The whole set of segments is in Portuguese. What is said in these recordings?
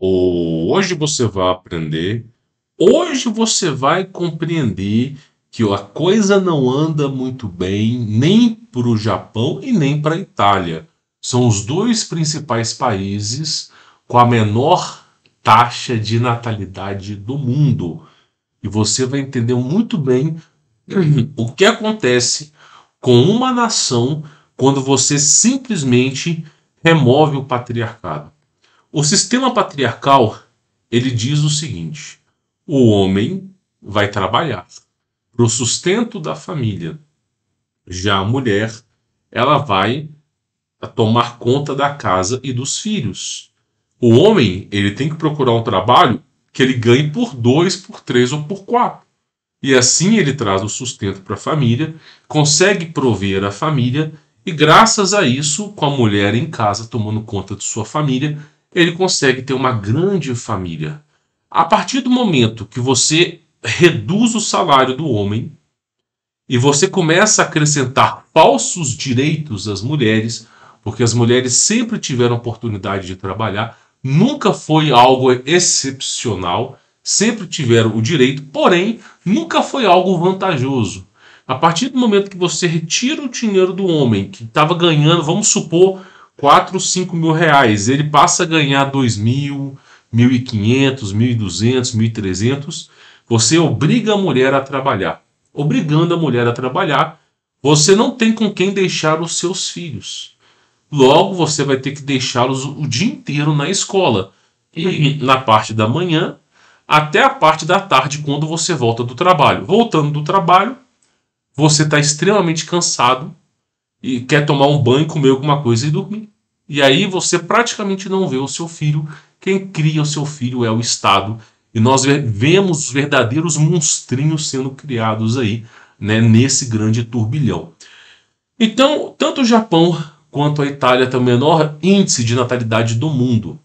Hoje você vai aprender, hoje você vai compreender que a coisa não anda muito bem nem para o Japão e nem para a Itália. São os dois principais países com a menor taxa de natalidade do mundo. E você vai entender muito bem o que acontece com uma nação quando você simplesmente remove o patriarcado. O sistema patriarcal, ele diz o seguinte: o homem vai trabalhar para o sustento da família. Já a mulher, ela vai tomar conta da casa e dos filhos. O homem, ele tem que procurar um trabalho que ele ganhe por 2, por 3 ou por 4. E assim ele traz o sustento para a família, consegue prover a família e graças a isso, com a mulher em casa tomando conta de sua família, ele consegue ter uma grande família. A partir do momento que você reduz o salário do homem e você começa a acrescentar falsos direitos às mulheres, porque as mulheres sempre tiveram oportunidade de trabalhar, nunca foi algo excepcional, sempre tiveram o direito, porém, nunca foi algo vantajoso. A partir do momento que você retira o dinheiro do homem, que estava ganhando, vamos supor, 4, 5 mil reais, ele passa a ganhar 2 mil, 1.500, 1.200, 1.300, você obriga a mulher a trabalhar. Obrigando a mulher a trabalhar, você não tem com quem deixar os seus filhos. Logo, você vai ter que deixá-los o dia inteiro na escola. E na parte da manhã até a parte da tarde, quando você volta do trabalho. Voltando do trabalho, você está extremamente cansado e quer tomar um banho, comer alguma coisa e dormir. E aí você praticamente não vê o seu filho. Quem cria o seu filho é o Estado. E nós vemos os verdadeiros monstrinhos sendo criados aí, né, nesse grande turbilhão. Então, tanto o Japão quanto a Itália têm o menor índice de natalidade do mundo.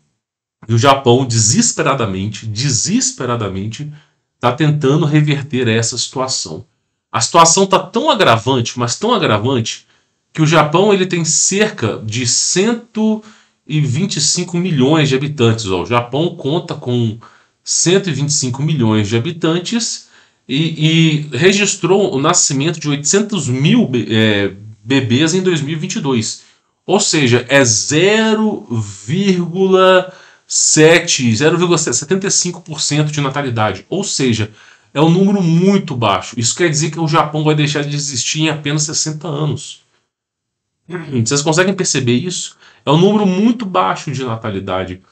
E o Japão, desesperadamente, está tentando reverter essa situação. A situação está tão agravante, mas tão agravante, que o Japão ele tem cerca de 125 milhões de habitantes. O Japão conta com 125 milhões de habitantes e registrou o nascimento de 800 mil bebês em 2022. Ou seja, é 0,75% de natalidade. Ou seja, é um número muito baixo. Isso quer dizer que o Japão vai deixar de existir em apenas 60 anos. Vocês conseguem perceber isso? É um número muito baixo de natalidade.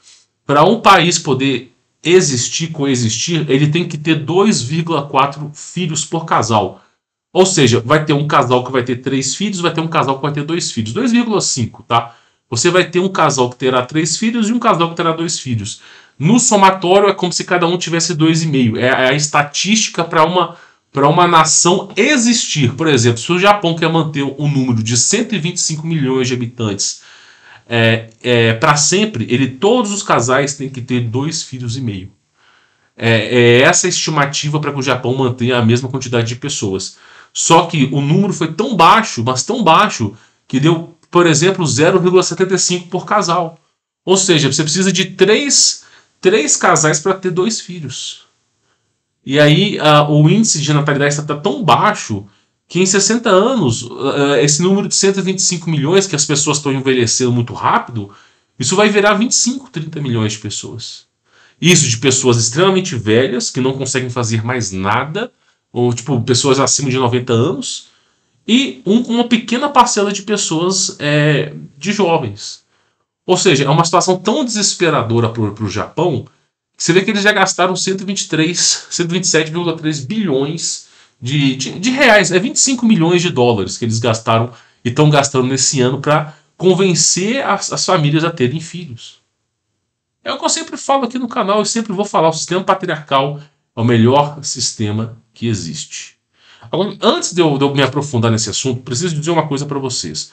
Para um país poder existir, coexistir, ele tem que ter 2,4 filhos por casal. Ou seja, vai ter um casal que vai ter 3 filhos, vai ter um casal que vai ter 2 filhos. 2,5, tá? Você vai ter um casal que terá 3 filhos e um casal que terá 2 filhos. No somatório é como se cada um tivesse 2,5. É a estatística para uma nação existir. Por exemplo, se o Japão quer manter um número de 125 milhões de habitantes para sempre, todos os casais têm que ter 2 filhos e meio. É essa a estimativa para que o Japão mantenha a mesma quantidade de pessoas. Só que o número foi tão baixo, mas tão baixo, que deu, por exemplo, 0,75 por casal. Ou seja, você precisa de 3 casais para ter 2 filhos. E aí o índice de natalidade está tão baixo que em 60 anos, esse número de 125 milhões, que as pessoas estão envelhecendo muito rápido, isso vai virar 25, 30 milhões de pessoas. Isso de pessoas extremamente velhas, que não conseguem fazer mais nada, ou tipo, pessoas acima de 90 anos, e uma pequena parcela de pessoas de jovens. Ou seja, é uma situação tão desesperadora para o Japão, que você vê que eles já gastaram 127,3 bilhões de reais. É 25 milhões de dólares que eles gastaram e estão gastando nesse ano para convencer as famílias a terem filhos. É o que eu sempre falo aqui no canal, eu sempre vou falar, o sistema patriarcal é o melhor sistema que existe. Agora, antes de eu me aprofundar nesse assunto, preciso dizer uma coisa para vocês.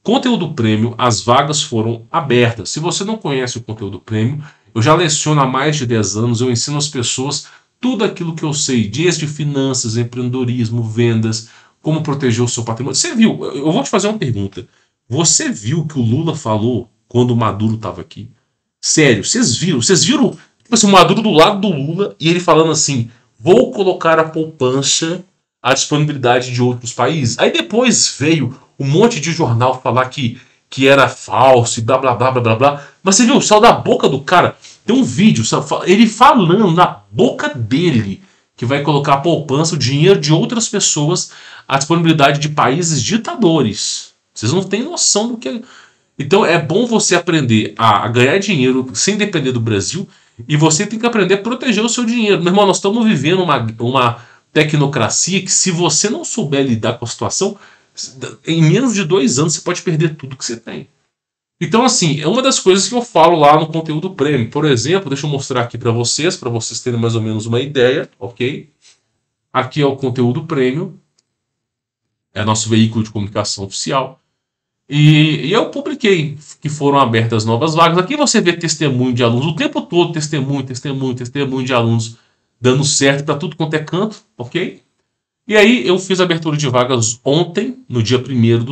Conteúdo Premium, as vagas foram abertas. Se você não conhece o Conteúdo Premium, eu já leciono há mais de 10 anos, eu ensino às pessoas tudo aquilo que eu sei, desde finanças, empreendedorismo, vendas, como proteger o seu patrimônio. Você viu, eu vou te fazer uma pergunta. Você viu o que o Lula falou quando o Maduro estava aqui? Sério, vocês viram tipo assim, o Maduro do lado do Lula e ele falando assim: vou colocar a poupança à disponibilidade de outros países. Aí depois veio um monte de jornal falar que era falso e blá blá blá blá blá blá. Mas você viu, saiu da boca do cara. Tem um vídeo, ele falando na boca dele que vai colocar a poupança, o dinheiro de outras pessoas à disponibilidade de países ditadores. Vocês não têm noção do que é. Então é bom você aprender a ganhar dinheiro sem depender do Brasil e você tem que aprender a proteger o seu dinheiro. Meu irmão, nós estamos vivendo uma tecnocracia que, se você não souber lidar com a situação, em menos de 2 anos você pode perder tudo que você tem. Então, assim, é uma das coisas que eu falo lá no conteúdo premium. Por exemplo, deixa eu mostrar aqui para vocês terem mais ou menos uma ideia, ok? Aqui é o conteúdo premium, é nosso veículo de comunicação oficial. E eu publiquei que foram abertas novas vagas. Aqui você vê testemunho de alunos, o tempo todo testemunho de alunos dando certo para tudo quanto é canto, ok? E aí eu fiz a abertura de vagas ontem, no dia 1º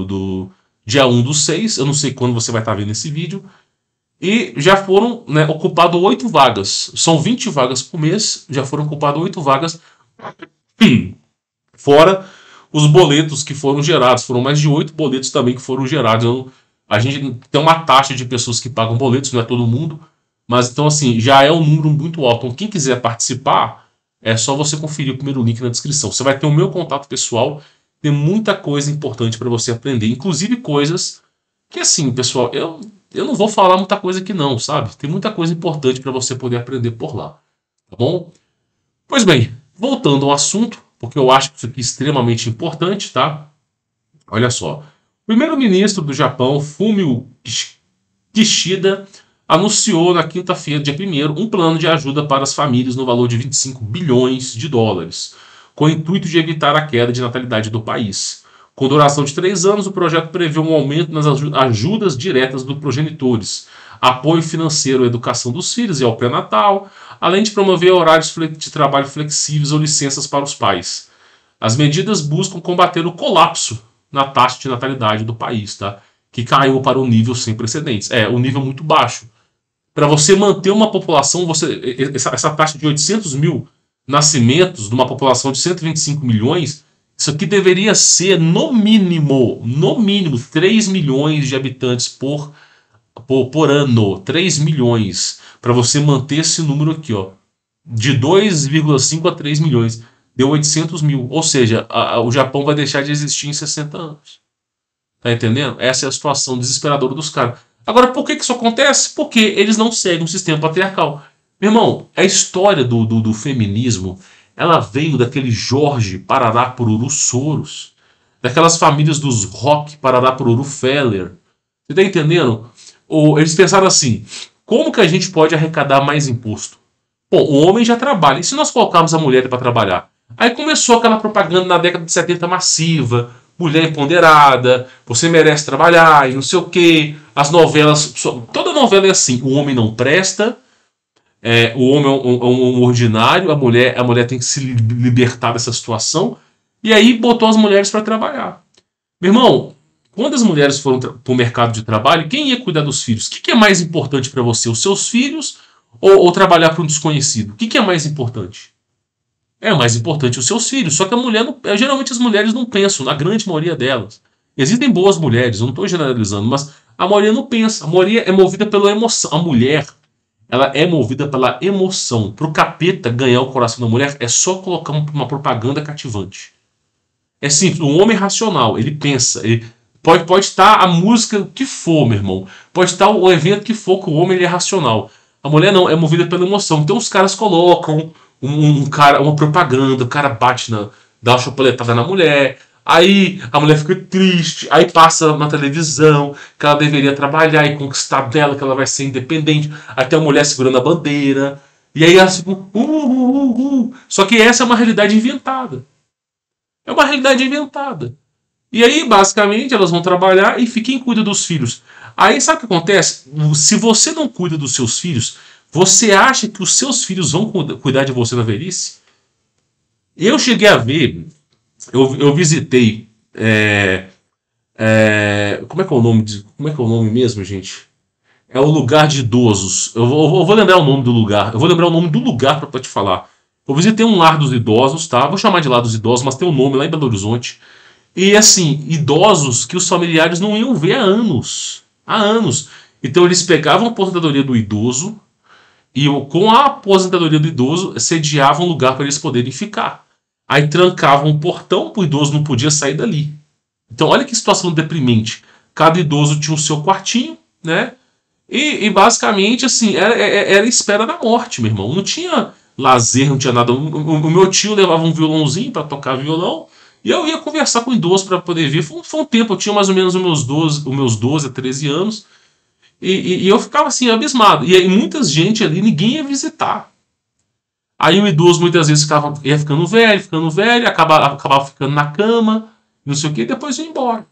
do dia 1/6, eu não sei quando você vai estar vendo esse vídeo, e já foram, né, ocupadas 8 vagas. São 20 vagas por mês, já foram ocupadas 8 vagas, fora os boletos que foram gerados. Foram mais de 8 boletos também que foram gerados. A gente tem uma taxa de pessoas que pagam boletos, não é todo mundo, mas então assim, já é um número muito alto. Então quem quiser participar, é só você conferir o primeiro link na descrição. Você vai ter o meu contato pessoal, tem muita coisa importante para você aprender, inclusive coisas que, assim, pessoal, eu não vou falar muita coisa aqui não, sabe? Tem muita coisa importante para você poder aprender por lá, tá bom? Pois bem, voltando ao assunto, porque eu acho que isso aqui é extremamente importante, tá? Olha só. O primeiro-ministro do Japão, Fumio Kishida, anunciou na quinta-feira, dia 1º, um plano de ajuda para as famílias no valor de 25 bilhões de dólares, com o intuito de evitar a queda de natalidade do país. Com duração de 3 anos, o projeto prevê um aumento nas ajudas diretas dos progenitores, apoio financeiro à educação dos filhos e ao pré-natal, além de promover horários de trabalho flexíveis ou licenças para os pais. As medidas buscam combater o colapso na taxa de natalidade do país, tá? Que caiu para um nível sem precedentes. É, um nível muito baixo. Para você manter uma população, essa taxa de 800 mil nascimentos de uma população de 125 milhões, isso aqui deveria ser no mínimo 3 milhões de habitantes por ano. 3 milhões. Para você manter esse número aqui, ó, de 2,5 a 3 milhões. Deu 800 mil. Ou seja, o Japão vai deixar de existir em 60 anos. Tá entendendo? Essa é a situação desesperadora dos caras. Agora, por que isso acontece? Porque eles não seguem um sistema patriarcal. Meu irmão, a história do feminismo, ela veio daquele Jorge Parará-Pururu Soros, daquelas famílias dos Rock Parará-Pururu Feller. Você tá entendendo? Eles pensaram assim, como que a gente pode arrecadar mais imposto? Bom, o homem já trabalha, e se nós colocarmos a mulher para trabalhar? Aí começou aquela propaganda na década de 70 massiva, mulher empoderada, você merece trabalhar e não sei o quê. As novelas, toda novela é assim, o homem não presta, o homem é um ordinário, a mulher tem que se libertar dessa situação, e aí botou as mulheres para trabalhar. Meu irmão, quando as mulheres foram para o mercado de trabalho, quem ia cuidar dos filhos? O que é mais importante para você, os seus filhos ou trabalhar para um desconhecido? O que é mais importante? É mais importante os seus filhos. Só que a mulher não, geralmente as mulheres não pensam, na grande maioria delas. Existem boas mulheres, eu não estou generalizando, mas a maioria não pensa. A maioria é movida pela emoção. A mulher, ela é movida pela emoção. Para o capeta ganhar o coração da mulher, é só colocar uma propaganda cativante. É simples. O homem é racional, ele pensa. Ele pode estar a música que for, meu irmão. Pode estar o evento que for, que o homem ele é racional. A mulher não, é movida pela emoção. Então os caras colocam uma propaganda, o cara dá uma chocoletada na mulher, aí a mulher fica triste, aí passa na televisão que ela deveria trabalhar e conquistar dela, que ela vai ser independente, aí tem a mulher segurando a bandeira, e aí ela fica Só que essa é uma realidade inventada. É uma realidade inventada. E aí, basicamente, elas vão trabalhar e quem cuida dos filhos? Aí, sabe o que acontece? Se você não cuida dos seus filhos, você acha que os seus filhos vão cuidar de você na velhice? Eu cheguei a ver, eu visitei, como é que é o nome mesmo, gente? É o lugar de idosos. Eu vou lembrar o nome do lugar. Eu vou lembrar o nome do lugar para te falar. Eu visitei um lar dos idosos, tá? Vou chamar de lar dos idosos, mas tem um nome lá em Belo Horizonte. E assim, idosos que os familiares não iam ver há anos. Há anos. Então eles pegavam a aposentadoria do idoso e com a aposentadoria do idoso sediavam um lugar para eles poderem ficar. Aí trancavam um portão, o idoso não podia sair dali. Então olha que situação deprimente. Cada idoso tinha o seu quartinho, né? E basicamente, assim, era espera da morte, meu irmão. Não tinha lazer, não tinha nada. O meu tio levava um violãozinho para tocar violão e eu ia conversar com o idoso para poder ver. Foi um tempo, eu tinha mais ou menos os meus 12 a 13 anos e eu ficava assim, abismado. E aí muita gente ali, ninguém ia visitar. Aí o idoso muitas vezes ia ficando velho, acabava ficando na cama, não sei o que, e depois ia embora.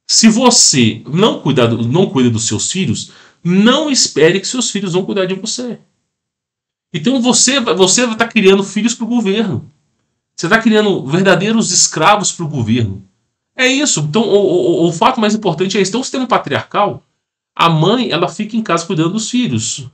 Se você não cuida dos seus filhos, não espere que seus filhos vão cuidar de você. Então você vai estar criando filhos para o governo. Você está criando verdadeiros escravos para o governo. É isso. Então o fato mais importante é esse. Então o sistema patriarcal, a mãe ela fica em casa cuidando dos filhos.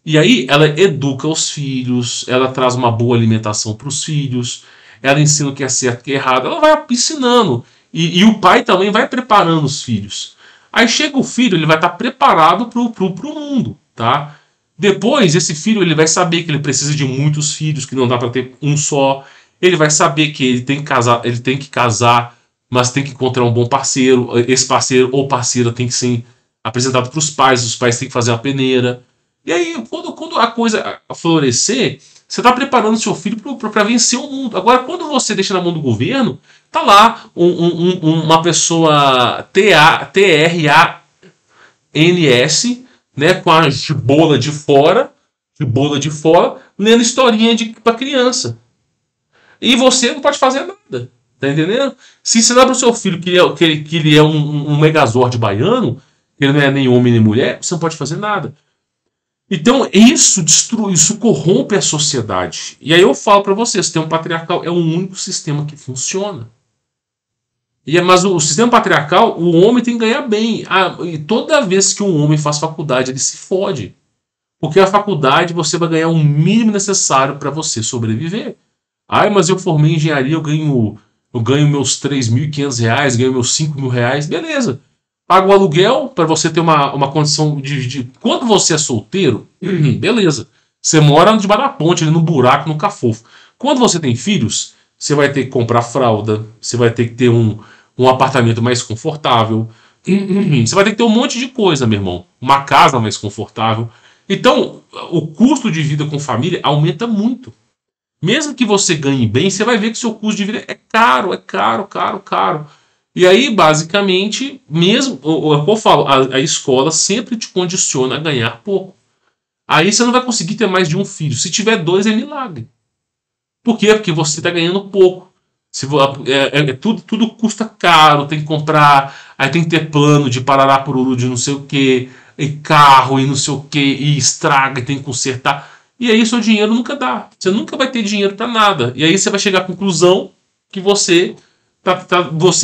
E aí ela educa os filhos, ela traz uma boa alimentação para os filhos, ela ensina o que é certo e o que é errado, ela vai ensinando. E o pai também vai preparando os filhos. Aí chega o filho, ele vai estar preparado para o mundo, tá? Depois, esse filho ele vai saber que ele precisa de muitos filhos, que não dá para ter um só. Ele vai saber que ele tem que casar, mas tem que encontrar um bom parceiro. Esse parceiro ou parceira tem que ser apresentado para os pais têm que fazer a peneira. E aí, quando a coisa florescer, você está preparando seu filho para vencer o mundo. Agora, quando você deixa na mão do governo, tá lá uma pessoa TRANS, né, com a bola de fora, lendo historinha para criança. E você não pode fazer nada. Tá entendendo? Se ensinar para o seu filho que ele é um megazord baiano, que ele não é nem homem nem mulher, você não pode fazer nada. Então isso destrói, isso corrompe a sociedade. E aí eu falo para vocês, o sistema patriarcal é o único sistema que funciona. Mas o sistema patriarcal, o homem tem que ganhar bem. E toda vez que um homem faz faculdade, ele se fode. Porque a faculdade você vai ganhar o mínimo necessário para você sobreviver. Mas eu formei em engenharia, eu ganho meus R$ 3.500, ganho meus R$ 5.000. Beleza. Paga o aluguel para você ter uma condição de. Quando você é solteiro, beleza. Você mora debaixo da ponte, ali no buraco, no cafofo. Quando você tem filhos, você vai ter que comprar fralda, você vai ter que ter um apartamento mais confortável. Você vai ter que ter um monte de coisa, meu irmão. Uma casa mais confortável. Então, o custo de vida com família aumenta muito. Mesmo que você ganhe bem, você vai ver que seu custo de vida é caro, caro. E aí, basicamente, mesmo, eu falo, a escola sempre te condiciona a ganhar pouco. Aí você não vai conseguir ter mais de um filho. Se tiver dois, é milagre. Por quê? Porque você está ganhando pouco. Tudo custa caro, tem que comprar, aí tem que ter plano de parará por de não sei o que, e carro e não sei o que, e estraga e tem que consertar. E aí seu dinheiro nunca dá. Você nunca vai ter dinheiro para nada. E aí você vai chegar à conclusão que você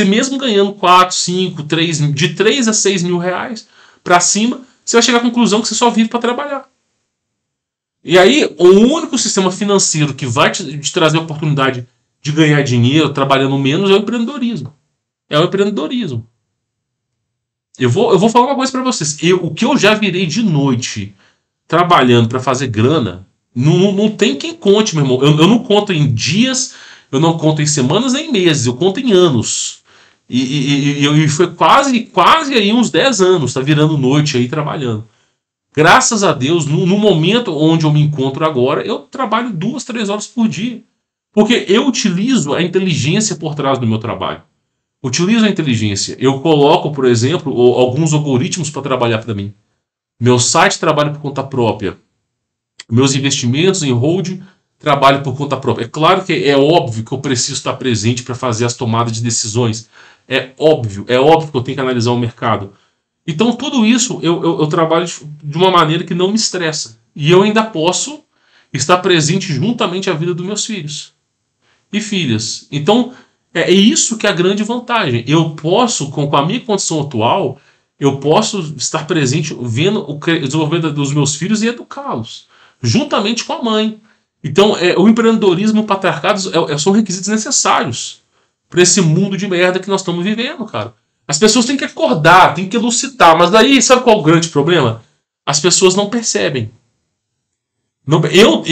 mesmo ganhando 4, 5, 3, de 3 a 6 mil reais para cima, você vai chegar à conclusão que você só vive para trabalhar. E aí, o único sistema financeiro que vai te trazer a oportunidade de ganhar dinheiro trabalhando menos é o empreendedorismo. Eu vou falar uma coisa para vocês. O que eu já virei de noite trabalhando para fazer grana, não tem quem conte, meu irmão. Eu não conto em dias, eu não conto em semanas nem em meses, eu conto em anos. E foi quase aí uns 10 anos, tá virando noite aí trabalhando. Graças a Deus, no momento onde eu me encontro agora, eu trabalho 2, 3 horas por dia. Porque eu utilizo a inteligência por trás do meu trabalho. Utilizo a inteligência. Eu coloco, por exemplo, alguns algoritmos para trabalhar para mim. Meu site trabalha por conta própria. Meus investimentos em hold trabalham por conta própria. É claro que é óbvio que eu preciso estar presente para fazer as tomadas de decisões. É óbvio que eu tenho que analisar o mercado. Então tudo isso eu trabalho de uma maneira que não me estressa. E eu ainda posso estar presente juntamente à vida dos meus filhos e filhas. Então é isso que é a grande vantagem. Eu posso, com a minha condição atual, eu posso estar presente vendo o desenvolvimento dos meus filhos e educá-los, juntamente com a mãe. Então, o empreendedorismo e o patriarcado são requisitos necessários para esse mundo de merda que nós estamos vivendo, cara. As pessoas têm que acordar, têm que elucidar, mas daí, sabe qual é o grande problema? As pessoas não percebem. Eu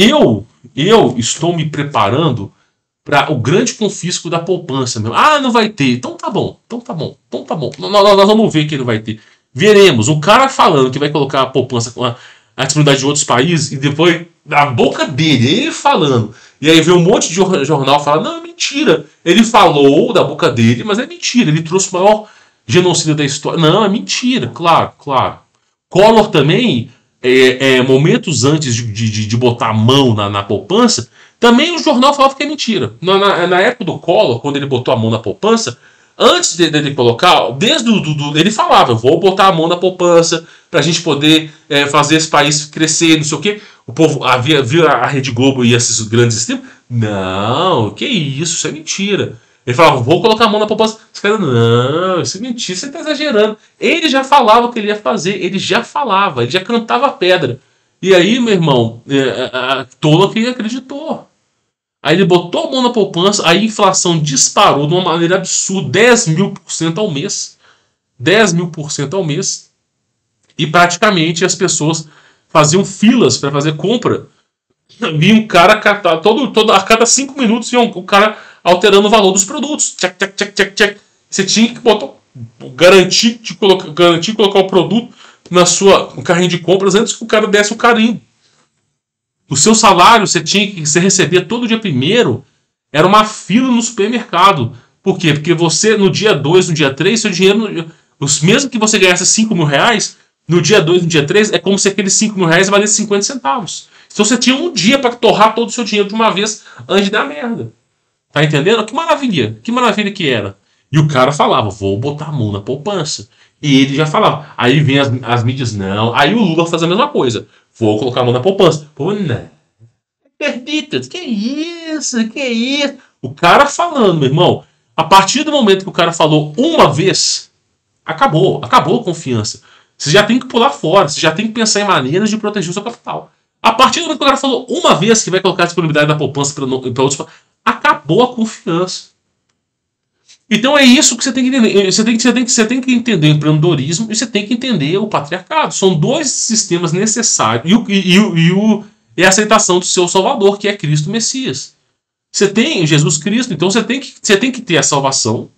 estou me preparando para o grande confisco da poupança mesmo. Ah, não vai ter. Então tá bom. Nós vamos ver que ele vai ter. Veremos. O cara falando que vai colocar a poupança com a disponibilidade de outros países e depois, da boca dele, ele falando. E aí vê um monte de jornal falando, não, é mentira. Ele falou da boca dele, mas é mentira. Ele trouxe o maior genocídio da história. Não, é mentira. Claro. Collor também, momentos antes de botar a mão na poupança, também o jornal falava que é mentira. Na época do Collor, quando ele botou a mão na poupança, antes dele colocar, ele falava, eu vou botar a mão na poupança pra gente poder fazer esse país crescer, não sei o quê. O povo viu a Rede Globo e esses grandes streams. Não, que isso é mentira. Ele falava, vou colocar a mão na poupança. Os caras, não, isso é mentira, você tá exagerando. Ele já falava o que ele ia fazer, ele já cantava a pedra. E aí, meu irmão, tolo que acreditou. Aí ele botou a mão na poupança, aí a inflação disparou de uma maneira absurda, 10.000% ao mês. 10.000% ao mês. E praticamente as pessoas faziam filas para fazer compra. Vinha um cara catar, a cada 5 minutos vinha o cara alterando o valor dos produtos. Tchac. Você tinha que garantir colocar o produto no carrinho de compras antes que o cara desse o carimbo. O seu salário você recebia todo dia primeiro, era uma fila no supermercado. Por quê? Porque você, no dia 2, no dia 3, seu dinheiro, mesmo que você ganhasse 5 mil reais, no dia 2, no dia 3, é como se aqueles 5 mil reais valesse 50 centavos. Então você tinha um dia para torrar todo o seu dinheiro de uma vez antes de dar merda. Tá entendendo? Que maravilha que era. E o cara falava, vou botar a mão na poupança. E ele já falava. Aí vem as mídias, não. Aí o Lula faz a mesma coisa. Vou colocar a mão na poupança. Pô, não. Perditas, que isso? O cara falando, meu irmão. A partir do momento que o cara falou uma vez, acabou a confiança. Você já tem que pular fora, você já tem que pensar em maneiras de proteger o seu capital. A partir do momento que o cara falou uma vez que vai colocar a disponibilidade da poupança para outros, acabou a confiança. Então é isso que você tem que entender. Você tem que entender o empreendedorismo e você tem que entender o patriarcado. São dois sistemas necessários. E a aceitação do seu Salvador, que é Cristo Messias. Você tem Jesus Cristo, então você tem que ter a salvação.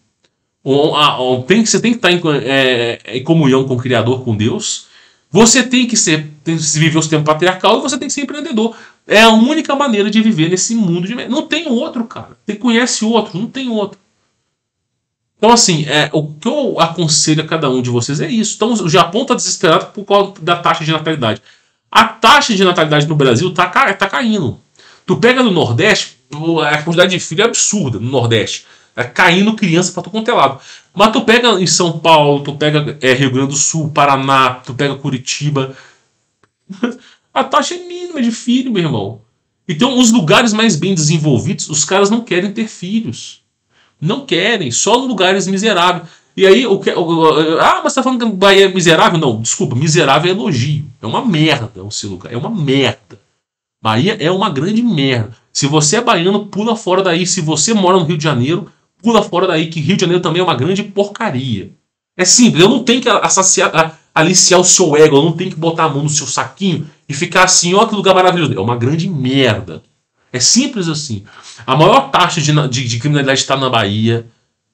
Você tem que estar em comunhão com o Criador, com Deus. Você tem que viver o sistema patriarcal e você tem que ser empreendedor. É a única maneira de viver nesse mundo de merda. Não tem outro, cara. Você conhece outro, não tem outro. Então, assim, o que eu aconselho a cada um de vocês é isso. Então, o Japão está desesperado por causa da taxa de natalidade. A taxa de natalidade no Brasil está caindo. Tu pega no Nordeste, a quantidade de filho é absurda no Nordeste. Caindo criança para tu quanto é lado. Mas tu pega em São Paulo, tu pega Rio Grande do Sul, Paraná, tu pega Curitiba. A taxa é mínima de filho, meu irmão. Então, os lugares mais bem desenvolvidos, os caras não querem ter filhos. Não querem, só em lugares miseráveis. E aí, mas você tá falando que Bahia é miserável? Não, desculpa, miserável é elogio. É uma merda esse lugar, é uma merda. Bahia é uma grande merda. Se você é baiano, pula fora daí. Se você mora no Rio de Janeiro, pula fora daí, que Rio de Janeiro também é uma grande porcaria. É simples, eu não tenho que aliciar o seu ego, eu não tenho que botar a mão no seu saquinho e ficar assim, ó que lugar maravilhoso. É uma grande merda. É simples assim. A maior taxa de criminalidade está na Bahia.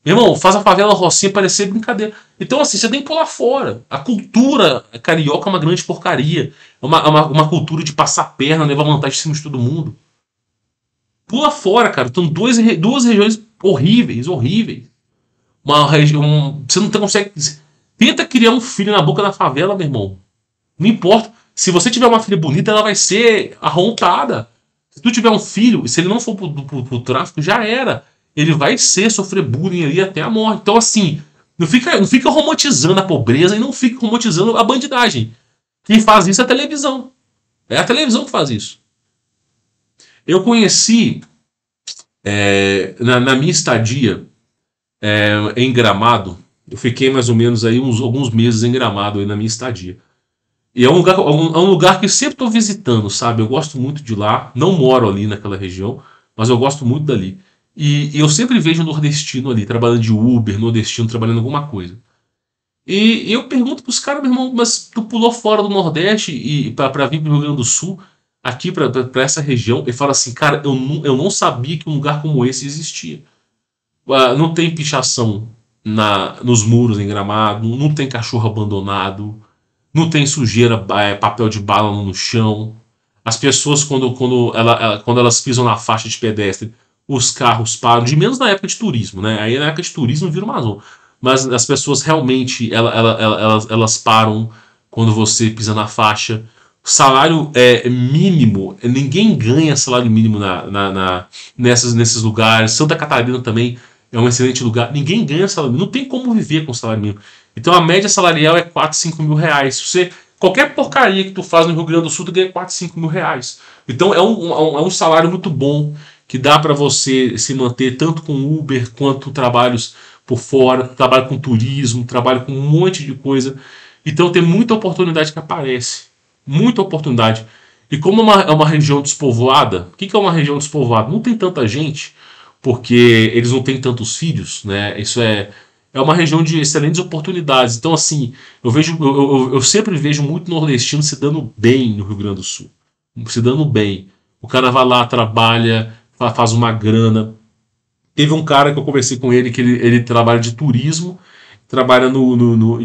Meu irmão, faz a favela Rocinha parecer brincadeira. Então, assim, você tem que pular fora. A cultura carioca é uma grande porcaria. É uma cultura de passar perna, levar vantagem em cima de todo mundo. Pula fora, cara. Então, duas regiões horríveis. Você não consegue. Tenta criar um filho na boca da favela, meu irmão. Não importa. Se você tiver uma filha bonita, ela vai ser arrontada. Se tu tiver um filho, e se ele não for pro tráfico, já era. Ele vai sofrer bullying ali até a morte. Então, assim, não fica romantizando a pobreza e não fica romantizando a bandidagem. Quem faz isso é a televisão. É a televisão que faz isso. Eu conheci, na minha estadia em Gramado, Eu fiquei mais ou menos aí alguns meses em Gramado aí na minha estadia. E é um lugar que eu sempre estou visitando, sabe? Eu gosto muito de lá. Não moro ali naquela região, mas eu gosto muito dali. E eu sempre vejo nordestino ali, trabalhando de Uber, nordestino trabalhando em alguma coisa. E eu pergunto pros caras, meu irmão, mas tu pulou fora do Nordeste e pra vir pro Rio Grande do Sul, aqui pra essa região, e fala assim, cara, eu não sabia que um lugar como esse existia. Não tem pichação nos muros em Gramado, não tem cachorro abandonado, não tem sujeira, papel de bala no chão. As pessoas, quando elas pisam na faixa de pedestre, os carros param, de menos na época de turismo, né? Aí na época de turismo vira uma zona. Mas as pessoas realmente, elas param quando você pisa na faixa. Salário mínimo, ninguém ganha salário mínimo nesses lugares. Santa Catarina também é um excelente lugar. Ninguém ganha salário mínimo, não tem como viver com salário mínimo. Então a média salarial é 4, 5 mil reais. Qualquer porcaria que tu faz no Rio Grande do Sul, tu ganha 4, 5 mil reais. Então é um salário muito bom, que dá para você se manter tanto com Uber quanto trabalhos por fora, trabalho com turismo, trabalho com um monte de coisa. Então tem muita oportunidade que aparece. Muita oportunidade. E como é uma região despovoada, o que é uma região despovoada? Não tem tanta gente, porque eles não têm tantos filhos, né? Isso é uma região de excelentes oportunidades. Então, assim, eu sempre vejo muito nordestino se dando bem no Rio Grande do Sul. Se dando bem. O cara vai lá, trabalha, faz uma grana. Teve um cara que eu conversei com ele, que ele trabalha de turismo, trabalha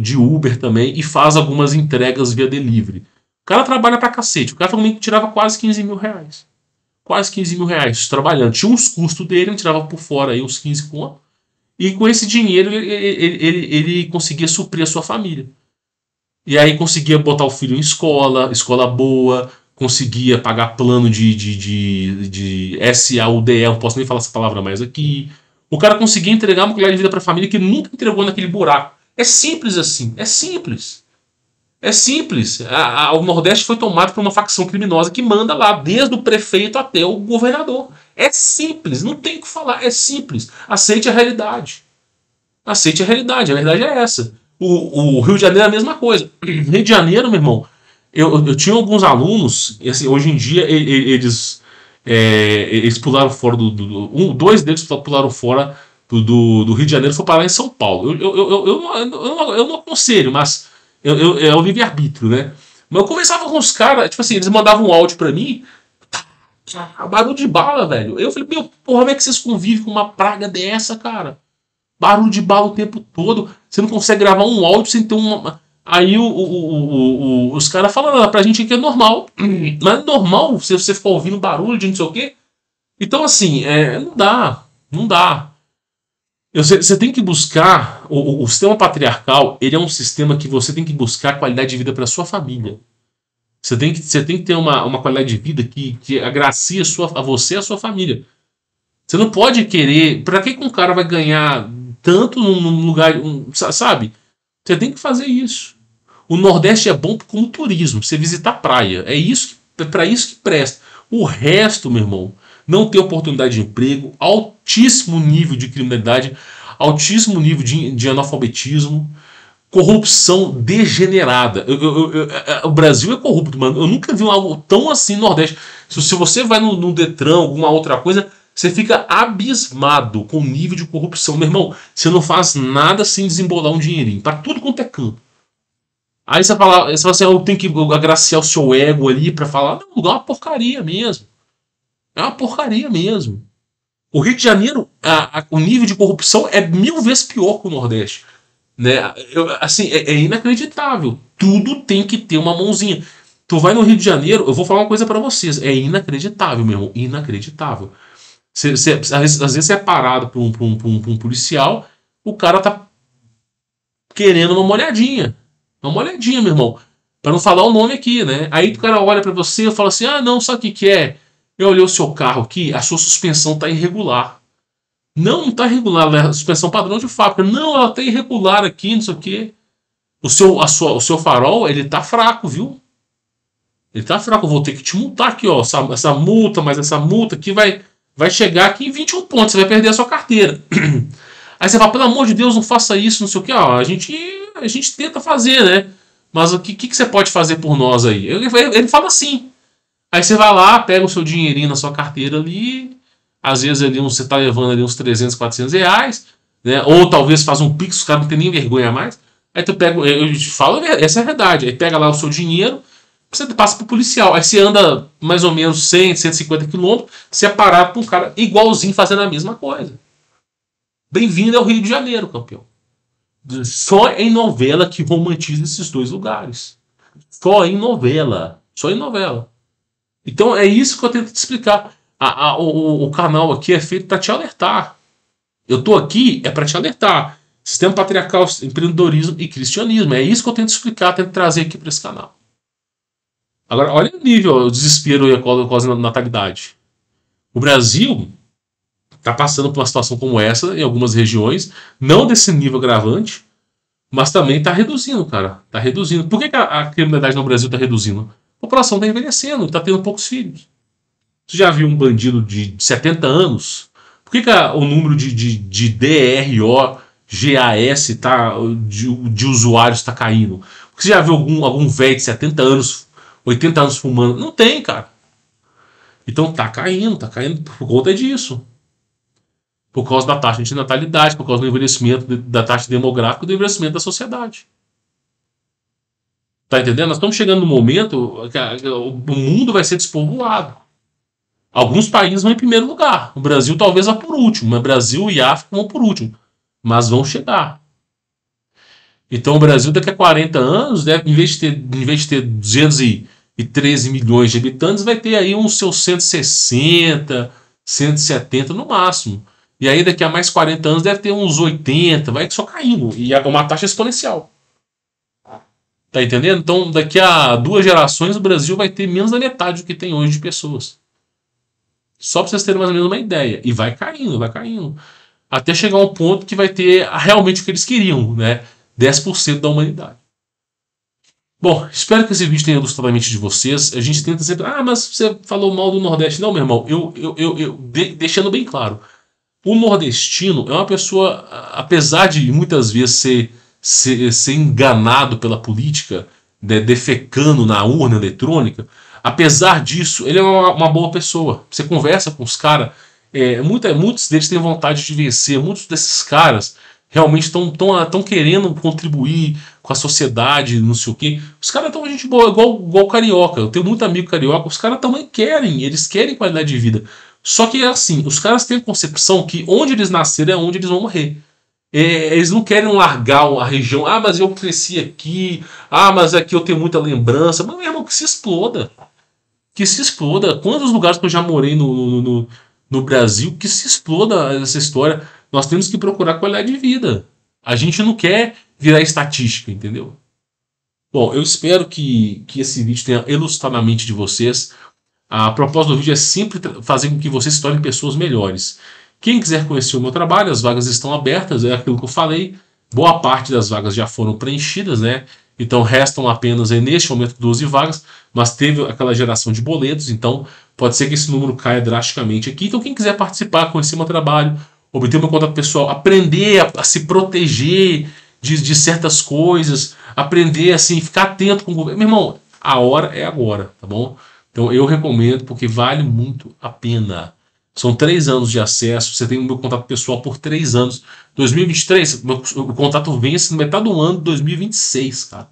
de Uber também e faz algumas entregas via delivery. O cara trabalha pra cacete. O cara também tirava quase 15 mil reais. Quase 15 mil reais trabalhando. Tinha uns custos dele, ele tirava por fora aí uns 15 conto. E com esse dinheiro ele conseguia suprir a sua família. E aí conseguia botar o filho em escola boa, conseguia pagar plano de SAUDE, não posso nem falar essa palavra mais aqui. O cara conseguia entregar uma qualidade de vida para a família que nunca entregou naquele buraco. É simples assim, é simples. É simples. O Nordeste foi tomado por uma facção criminosa que manda lá, desde o prefeito até o governador. É simples, não tem o que falar, é simples. Aceite a realidade. Aceite a verdade é essa. O Rio de Janeiro é a mesma coisa. Rio de Janeiro, meu irmão, eu tinha alguns alunos, e assim, hoje em dia eles pularam fora dois deles pularam fora do Rio de Janeiro e foram parar em São Paulo. Eu não aconselho, mas é o livre-arbítrio, né? Mas eu conversava com os caras, tipo assim, eles mandavam um áudio pra mim, barulho de bala, velho. Eu falei, meu, porra, como é que vocês convivem com uma praga dessa, cara? Barulho de bala o tempo todo. Você não consegue gravar um áudio sem ter uma. Aí os caras falam pra gente que é normal. Mas é normal se você ficar ouvindo barulho de não sei o quê. Então, assim, não dá. Não dá. Você tem que buscar. O sistema patriarcal, ele é um sistema que você tem que buscar qualidade de vida para sua família. Você tem que ter uma qualidade de vida que agracie a você e a sua família. Você não pode querer. Pra que um cara vai ganhar tanto num lugar. Sabe? Você tem que fazer isso. O Nordeste é bom como turismo. Você visitar a praia. É para isso que presta. O resto, meu irmão, não tem oportunidade de emprego, altíssimo nível de criminalidade, altíssimo nível de analfabetismo, corrupção degenerada. O Brasil é corrupto, mano. Eu nunca vi algo tão assim no Nordeste. Se você vai no Detran, alguma outra coisa, você fica abismado com o nível de corrupção. Meu irmão, você não faz nada sem desembolar um dinheirinho. Pra tudo quanto é canto. Aí você fala assim, eu tenho que agraciar o seu ego ali pra falar. Não, é uma porcaria mesmo. É uma porcaria mesmo. O Rio de Janeiro, o nível de corrupção é 1000 vezes pior que o Nordeste. Né? Assim, é inacreditável. Tudo tem que ter uma mãozinha. Tu vai no Rio de Janeiro, eu vou falar uma coisa pra vocês. É inacreditável, meu irmão. Inacreditável. Às vezes você é parado por um policial, o cara tá querendo uma olhadinha. Uma olhadinha, meu irmão. Pra não falar o nome aqui, né? Aí o cara olha pra você e fala assim, não, sabe o que é? Eu olhei o seu carro aqui, a sua suspensão tá irregular. Não tá irregular, é a suspensão padrão de fábrica. Não, ela tá irregular aqui, não sei o quê. O seu farol, ele tá fraco, viu? Ele tá fraco, eu vou ter que te multar aqui, ó. Essa multa, mas essa multa aqui vai chegar aqui em 21 pontos, você vai perder a sua carteira. Aí você fala, pelo amor de Deus, não faça isso, não sei o que. Ó, a gente tenta fazer, né? Mas o que você pode fazer por nós aí? Ele fala assim. Aí você vai lá, pega o seu dinheirinho na sua carteira ali, às vezes ali você tá levando ali uns 300, 400 reais, né? Ou talvez faz um pix, os caras não tem nem vergonha mais. Aí tu pega, eu te falo, essa é a verdade. Aí pega lá o seu dinheiro, você passa pro policial. Aí você anda mais ou menos 100, 150 quilômetros, você é parado por um cara igualzinho fazendo a mesma coisa. Bem-vindo ao Rio de Janeiro, campeão. Só em novela que romantiza esses dois lugares. Só em novela. Só em novela. Então é isso que eu tento te explicar. O canal aqui é feito para te alertar. Eu tô aqui é para te alertar. Sistema patriarcal, empreendedorismo e cristianismo. É isso que eu tento explicar, tento trazer aqui para esse canal. Agora, olha o nível, o desespero e a quase natalidade. O Brasil está passando por uma situação como essa em algumas regiões, não desse nível agravante, mas também está reduzindo, cara. Está reduzindo. Por que a criminalidade no Brasil está reduzindo? A população está envelhecendo, está tendo poucos filhos. Você já viu um bandido de 70 anos? Por que o número de DRO, GAS de usuários está caindo? Você já viu algum velho de 70 anos, 80 anos fumando? Não tem, cara. Então tá caindo por conta disso. Por causa da taxa de natalidade, por causa do envelhecimento da taxa demográfica e do envelhecimento da sociedade. Tá entendendo? Nós estamos chegando no momento que o mundo vai ser despovoado. Alguns países vão em primeiro lugar. O Brasil talvez vá por último. Mas Brasil e África vão por último. Mas vão chegar. Então o Brasil daqui a 40 anos, em vez de ter 213 milhões de habitantes, vai ter aí uns seus 160, 170 no máximo. E aí daqui a mais 40 anos deve ter uns 80, vai só caindo. E é uma taxa exponencial. Tá entendendo? Então daqui a 2 gerações o Brasil vai ter menos da metade do que tem hoje de pessoas. Só para vocês terem mais ou menos uma ideia. E vai caindo, vai caindo. Até chegar um ponto que vai ter realmente o que eles queriam, né? 10% da humanidade. Bom, espero que esse vídeo tenha ilustrado a mente de vocês. A gente tenta sempre... mas você falou mal do Nordeste. Não, meu irmão. Deixando bem claro. O nordestino é uma pessoa, apesar de muitas vezes ser enganado pela política, né, defecando na urna eletrônica, apesar disso, ele é uma boa pessoa. Você conversa com os caras, muitos deles têm vontade de vencer, muitos desses caras realmente estão querendo contribuir com a sociedade, não sei o quê. Os caras estão gente boa, igual carioca. Eu tenho muito amigo carioca, os caras também eles querem qualidade de vida. Só que é assim, os caras têm a concepção que onde eles nasceram é onde eles vão morrer. Eles não querem largar a região. Mas eu cresci aqui. Mas aqui eu tenho muita lembrança. Mas, meu irmão, que se exploda. Que se exploda. Quantos lugares que eu já morei no Brasil, que se exploda essa história. Nós temos que procurar qualidade de vida. A gente não quer virar estatística, entendeu? Bom, eu espero que esse vídeo tenha ilustrado a mente de vocês. A proposta do vídeo é sempre fazer com que vocês se tornem pessoas melhores. Quem quiser conhecer o meu trabalho, as vagas estão abertas, é aquilo que eu falei. Boa parte das vagas já foram preenchidas, né? Então restam apenas, neste momento, 12 vagas, mas teve aquela geração de boletos, então pode ser que esse número caia drasticamente aqui. Então quem quiser participar, conhecer meu trabalho, obter meu contato pessoal, aprender a se proteger de certas coisas, aprender assim, ficar atento com o governo. Meu irmão, a hora é agora, tá bom? Então eu recomendo porque vale muito a pena. São 3 anos de acesso, você tem o meu contato pessoal por 3 anos. 2023, o contato vence no metade do ano de 2026, cara.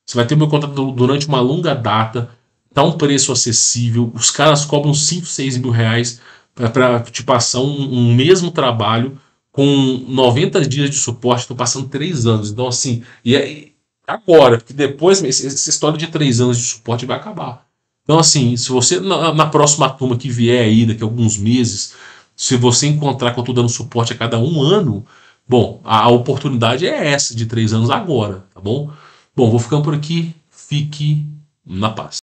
Você vai ter o meu contato durante uma longa data, tá um preço acessível, os caras cobram 5, 6 mil reais para te passar um mesmo trabalho com 90 dias de suporte, estou passando 3 anos. Então assim, e é agora, porque depois essa história de 3 anos de suporte vai acabar. Então, assim, se você, na próxima turma que vier aí, daqui a alguns meses, se você encontrar que eu estou dando suporte a cada 1 ano, bom, a oportunidade é essa de 3 anos agora, tá bom? Bom, vou ficando por aqui. Fique na paz.